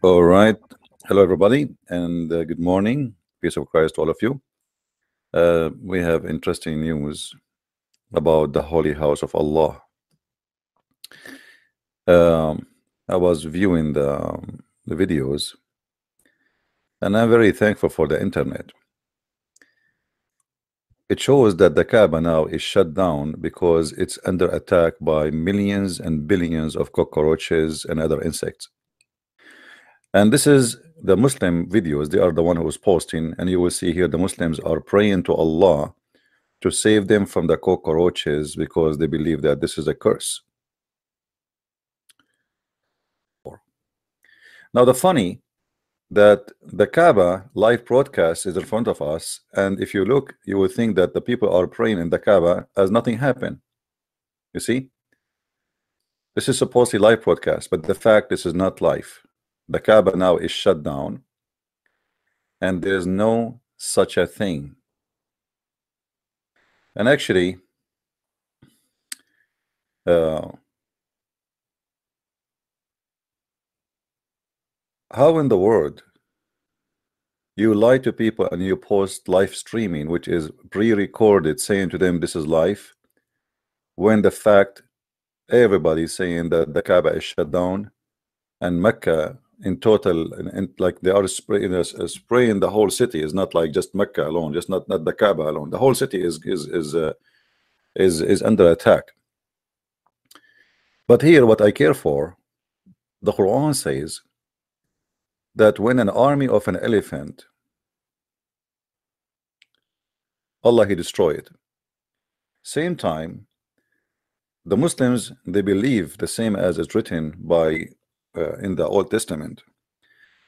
All right. Hello, everybody, and good morning. Peace of Christ to all of you. We have interesting news about the holy house of Allah. I was viewing the videos, and I'm very thankful for the internet. It shows that the Kaaba now is shut down because it's under attack by millions and billions of cockroaches and other insects. And this is the Muslim videos. They are the one who is posting, and you will see here the Muslims are praying to Allah to save them from the cockroaches because they believe that this is a curse. Now the funny that the Kaaba live broadcast is in front of us, and if you look, you will think that the people are praying in the Kaaba as nothing happened. You see, this is supposedly live broadcast, but the fact this is not live. The Kaaba now is shut down, and there's no such a thing. And actually, how in the world you lie to people and you post live streaming, which is pre-recorded, saying to them this is live, when the fact everybody's saying that the Kaaba is shut down and Mecca in total, and like they are spraying the whole city. Is not like just Mecca alone, just not the Kaaba alone. The whole city is under attack. But here, what I care for, the Quran says that when an army of an elephant, Allah He destroyed. Same time, the Muslims, they believe the same as is written by in the Old Testament.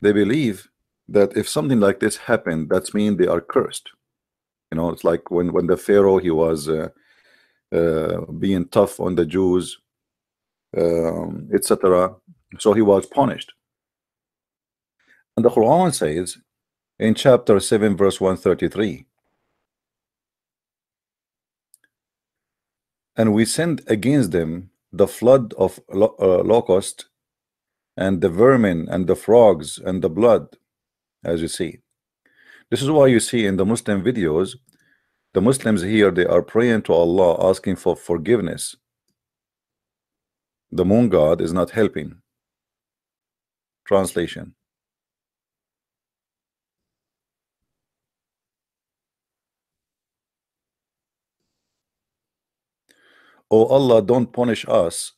They believe that if something like this happened, that's mean they are cursed. You know, it's like when the Pharaoh, he was being tough on the Jews, etc. So he was punished. And the Quran says in chapter 7 verse 133, and we sent against them the flood of locust and the vermin and the frogs and the blood, as you see. This is why you see in the Muslim videos, the Muslims here, they are praying to Allah, asking for forgiveness. The moon god is not helping. Translation: oh Allah, don't punish us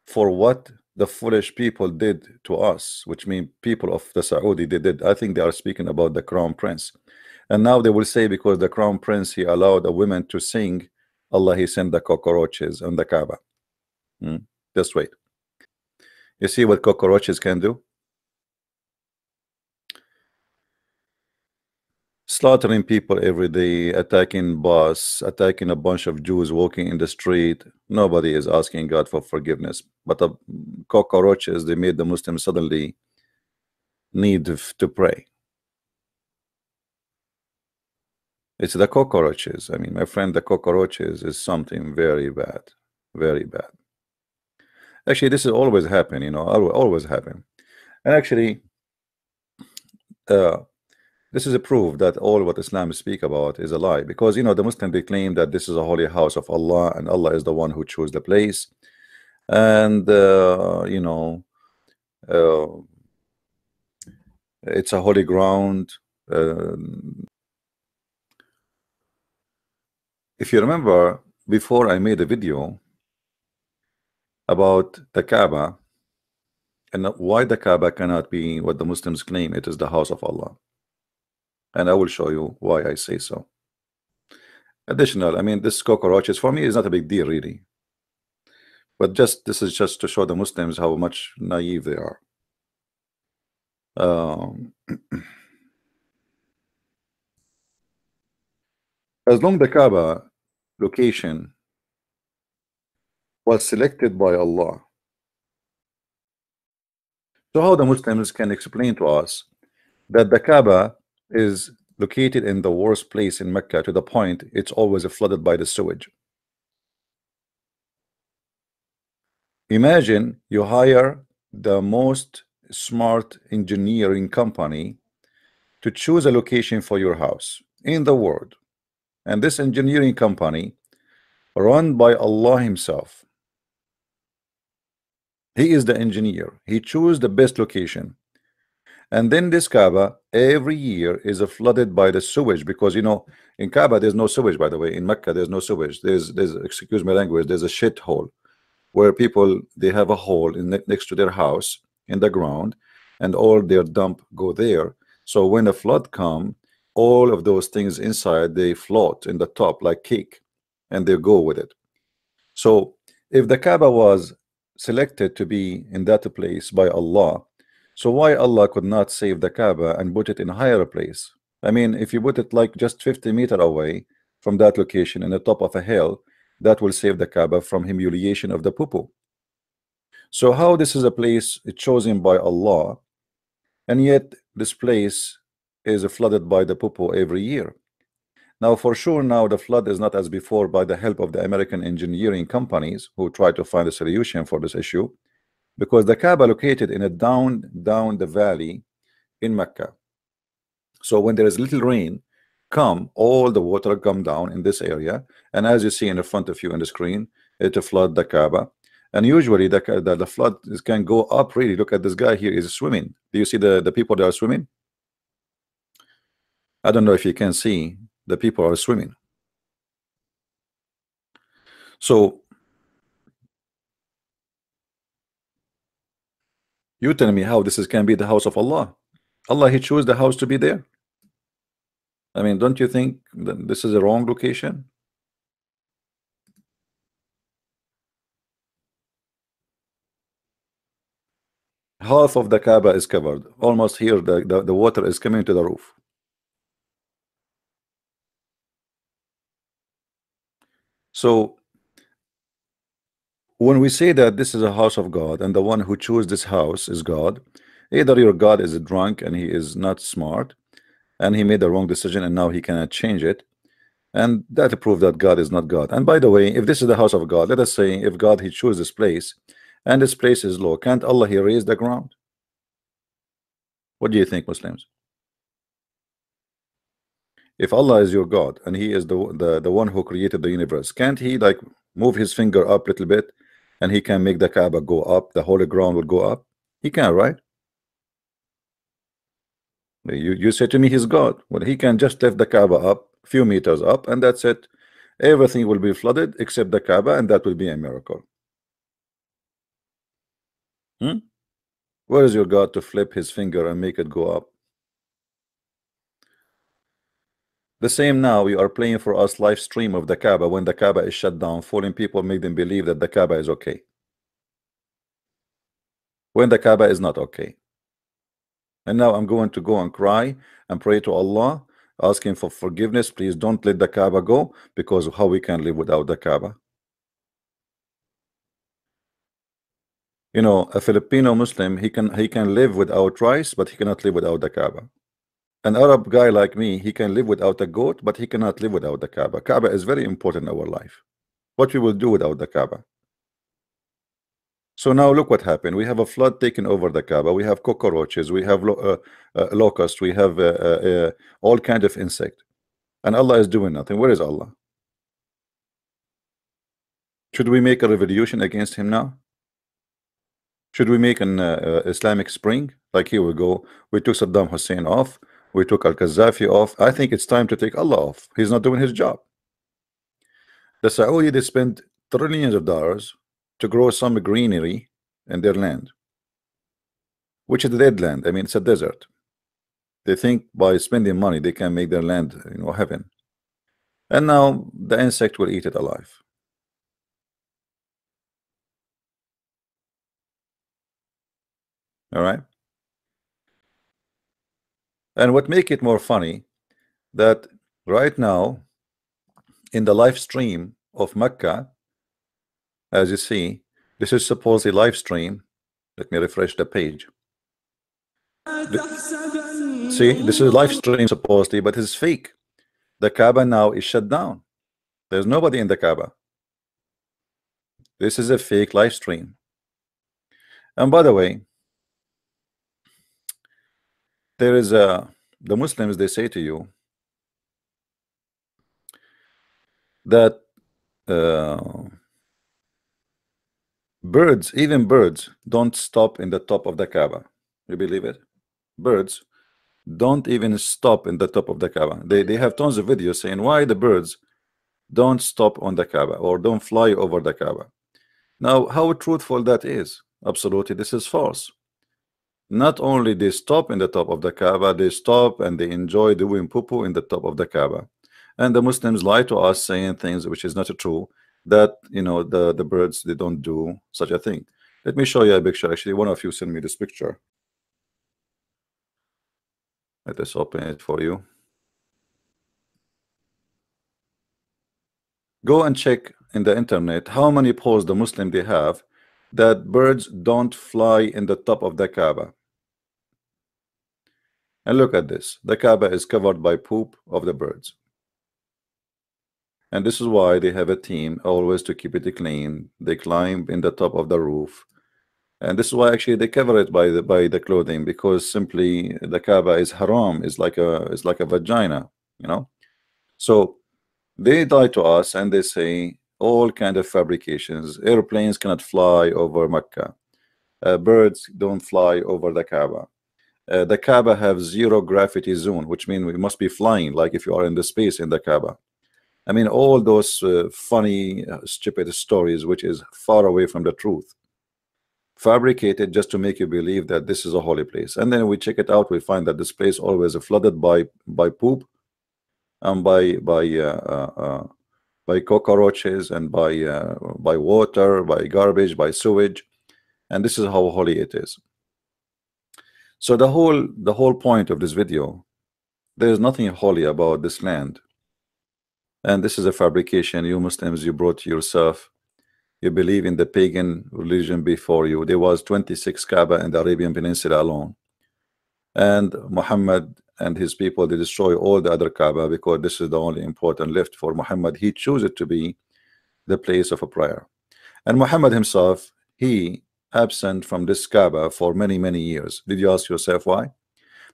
for what the foolish people did to us, which means people of the Saudi, they did. I think they are speaking about the crown prince. And now they will say because the crown prince, he allowed a woman to sing, Allah He sent the cockroaches on the Kaaba. Just wait. You see what cockroaches can do? Slaughtering people every day, attacking bus, attacking a bunch of Jews walking in the street. Nobody is asking God for forgiveness. But the cockroaches, they made the Muslims suddenly need to pray. It's the cockroaches. I mean, my friend, the cockroaches is something very bad. Very bad. Actually, this is always happen, you know, always happen. And actually, this is a proof that all what Islam speak about is a lie, because you know the Muslims, they claim that this is a holy house of Allah and Allah is the one who chose the place, and you know, it's a holy ground. If you remember, before I made a video about the Kaaba and why the Kaaba cannot be what the Muslims claim it is the house of Allah. And I will show you why I say so. Additional, I mean, this cockroaches for me is not a big deal really, but just this is just to show the Muslims how much naive they are. As long the Kaaba location was selected by Allah, so how the Muslims can explain to us that the Kaaba is located in the worst place in Mecca to the point it's always flooded by the sewage? Imagine you hire the most smart engineering company to choose a location for your house in the world. And this engineering company run by Allah himself. He is the engineer. He chose the best location. And then this Kaaba every year is flooded by the sewage, because you know in Kaaba there's no sewage, by the way. In Mecca there's no sewage. There's excuse my language, there's a shit hole where people, they have a hole next to their house in the ground, and all their dump go there. So when a flood come, all of those things inside, they float in the top like cake, and they go with it. So if the Kaaba was selected to be in that place by Allah, so why Allah could not save the Kaaba and put it in a higher place? I mean, if you put it like just 50 meters away from that location in the top of a hill, that will save the Kaaba from humiliation of the poo-poo. So how this is a place chosen by Allah, and yet this place is flooded by the poo-poo every year? Now for sure now the flood is not as before by the help of the American engineering companies who try to find a solution for this issue, because the Kaaba located in a down the valley in Mecca. So when there is little rain come, all the water come down in this area, and as you see in the front of you on the screen, it will flood the Kaaba. And usually the flood can go up. Really, look at this guy here is swimming. Do you see the people that are swimming? I don't know if you can see, the people are swimming. So you tell me how this can be the house of Allah. Allah, he chose the house to be there. I mean, don't you think that this is a wrong location? Half of the Kaaba is covered. Almost here, the water is coming to the roof. So when we say that this is a house of God and the one who chose this house is God, either your God is drunk and he is not smart and he made the wrong decision and now he cannot change it, and that proves that God is not God. And by the way, if this is the house of God, let us say if God he chose this place and this place is low, can't Allah he raise the ground? What do you think, Muslims? If Allah is your God and he is the one who created the universe, can't he like move his finger up a little bit and he can make the Kaaba go up, the holy ground will go up? He can, right? You say to me he's God. Well, he can just lift the Kaaba up a few meters up and that's it. Everything will be flooded except the Kaaba, and that will be a miracle. Where is your God to flip his finger and make it go up? The same now, you are playing for us live stream of the Kaaba when the Kaaba is shut down, fooling people, make them believe that the Kaaba is okay, when the Kaaba is not okay. And now I'm going to go and cry and pray to Allah, asking for forgiveness. Please don't let the Kaaba go, because of how we can live without the Kaaba. You know, a Filipino Muslim, he can live without rice, but he cannot live without the Kaaba. An Arab guy like me, he can live without a goat, but he cannot live without the Kaaba. Kaaba is very important in our life. What we will do without the Kaaba? So now look what happened. We have a flood taking over the Kaaba. We have cockroaches. We have locusts. We have all kind of insect. And Allah is doing nothing. Where is Allah? Should we make a revolution against him now? Should we make an Islamic Spring? Like, here we go. We took Saddam Hussein off. We took Al-Qaddafi off. I think it's time to take Allah off. He's not doing his job. The Saudi, they spend trillions of dollars to grow some greenery in their land, which is a dead land. I mean, it's a desert. They think by spending money they can make their land, you know, heaven. And now the insect will eat it alive. All right. And what make it more funny, that right now in the live stream of Mecca, as you see, this is supposedly live stream. Let me refresh the page. See, this is live stream supposedly, but it's fake. The Kaaba now is shut down. There's nobody in the Kaaba. This is a fake live stream. And by the way, There is a the Muslims, they say to you that birds, even birds, don't stop in the top of the Kaaba. You believe it? Birds don't even stop in the top of the Kaaba. They have tons of videos saying why the birds don't stop on the Kaaba or don't fly over the Kaaba. Now, how truthful that is? Absolutely, this is false. Not only they stop in the top of the Kaaba, they stop and they enjoy doing poo-poo in the top of the Kaaba. And the Muslims lie to us saying things which is not true, that the birds, they don't do such a thing. Let me show you a picture. Actually, one of you sent me this picture. Let us open it for you. Go and check in the internet how many posts the Muslim they have that birds don't fly in the top of the Kaaba. And look at this. The Kaaba is covered by poop of the birds. And this is why they have a team always to keep it clean. They climb in the top of the roof. And this is why actually they cover it by the clothing, because simply the Kaaba is haram, is like a vagina, So they lie to us and they say all kind of fabrications. Airplanes cannot fly over Mecca. Birds don't fly over the Kaaba. The Kaaba have zero gravity zone, which means we must be flying like if you are in the space in the Kaaba. I mean, all those funny, stupid stories, which is far away from the truth, fabricated just to make you believe that this is a holy place. And then we check it out, we find that this place always flooded by poop and by cockroaches and by water, by garbage, by sewage. And this is how holy it is. So the whole point of this video, there is nothing holy about this land. And this is a fabrication. You Muslims, you brought yourself. You believe in the pagan religion before you. There was 26 Kaaba in the Arabian Peninsula alone. And Muhammad and his people, they destroy all the other Kaaba because this is the only important left for Muhammad. He chose it to be the place of a prayer. And Muhammad himself, he absent from this Kaaba for many, many years. Did you ask yourself why?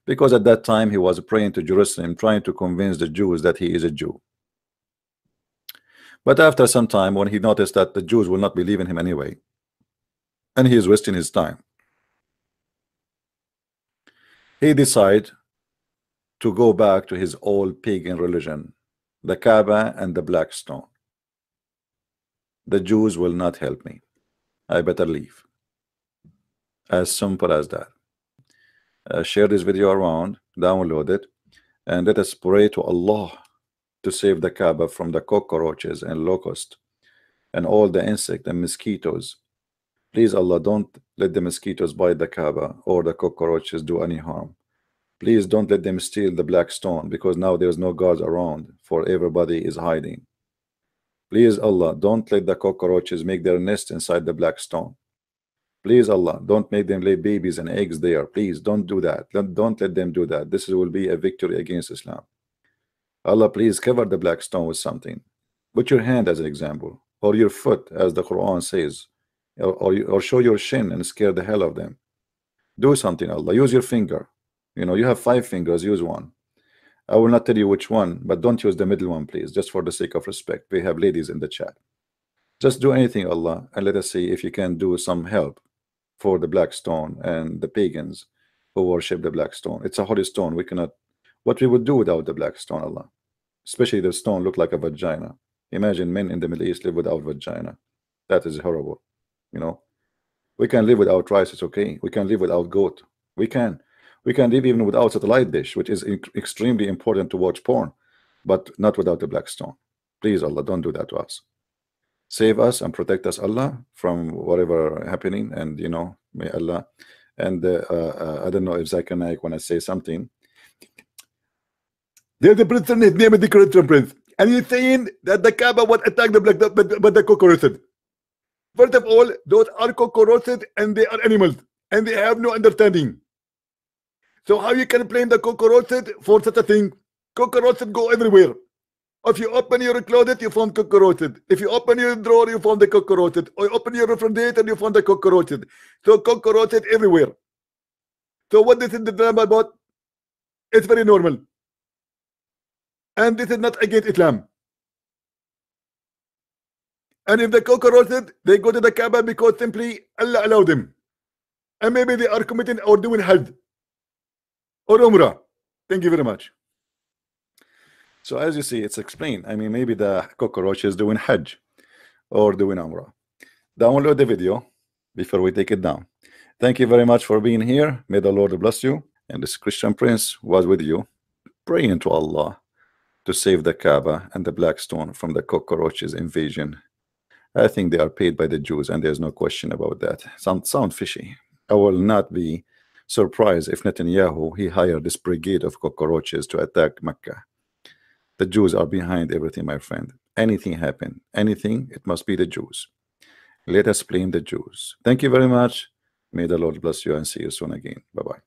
Because at that time he was praying to Jerusalem, trying to convince the Jews that he is a Jew. But after some time, when he noticed that the Jews will not believe in him anyway, and he is wasting his time, he decided to go back to his old pagan religion, the Kaaba and the black stone. The Jews will not help me. I better leave. As simple as that. Share this video around, download it, and let us pray to Allah to save the Kaaba from the cockroaches and locusts and all the insects and mosquitoes. Please, Allah, don't let the mosquitoes bite the Kaaba or the cockroaches do any harm. Please don't let them steal the black stone, because now there's no guards around, for everybody is hiding. Please, Allah, don't let the cockroaches make their nest inside the black stone. Please, Allah, don't make them lay babies and eggs there. Please don't do that. Don't let them do that. This will be a victory against Islam. Allah, please cover the black stone with something. Put your hand as an example, or your foot, as the Quran says, or show your shin and scare the hell of them. Do something, Allah. Use your finger. You have 5 fingers, use one. I will not tell you which one, but don't use the middle one, please, just for the sake of respect. We have ladies in the chat. Just do anything, Allah, and let us see if you can do some help for the black stone and the pagans who worship the black stone. It's a holy stone. We cannot. What we would do without the black stone, Allah? Especially the stone look like a vagina. Imagine men in the Middle East live without vagina. That is horrible. We can live without rice, it's okay. We can live without goat. We can live even without satellite dish, which is extremely important to watch porn, but not without the black stone. Please, Allah, don't do that to us. Save us and protect us, Allah, from whatever happening. And may Allah. And I don't know if Zakir Naik want to say something. There's the prince and his name is the Christian prince, and he's saying that the Kaaba would attack the black, but the cockroaches. First of all, those are cockroaches and they are animals, and they have no understanding. So how you can blame the cockroaches for such a thing? Cockroaches go everywhere. If you open your closet, you find cockroaches. If you open your drawer, you find the cockroaches. Or you open your refrigerator, you find the cockroaches. So cockroaches everywhere. So what this is the drama about? It's very normal. And this is not against Islam. And if the cockroaches, they go to the Kaaba because simply Allah allowed them. And maybe they are committing or doing Hajj or Umrah. Thank you very much. So as you see, it's explained. I mean, maybe the cockroach is doing Hajj or doing Umrah. Download the video before we take it down. Thank you very much for being here. May the Lord bless you. And this Christian prince was with you, praying to Allah to save the Kaaba and the black stone from the cockroaches invasion. I think they are paid by the Jews, and there's no question about that. Sound fishy. I will not be surprised if Netanyahu he hired this brigade of cockroaches to attack Mecca. The Jews are behind everything, my friend. Anything happen, anything, it must be the Jews. Let us blame the Jews. Thank you very much. May the Lord bless you and see you soon again. Bye-bye.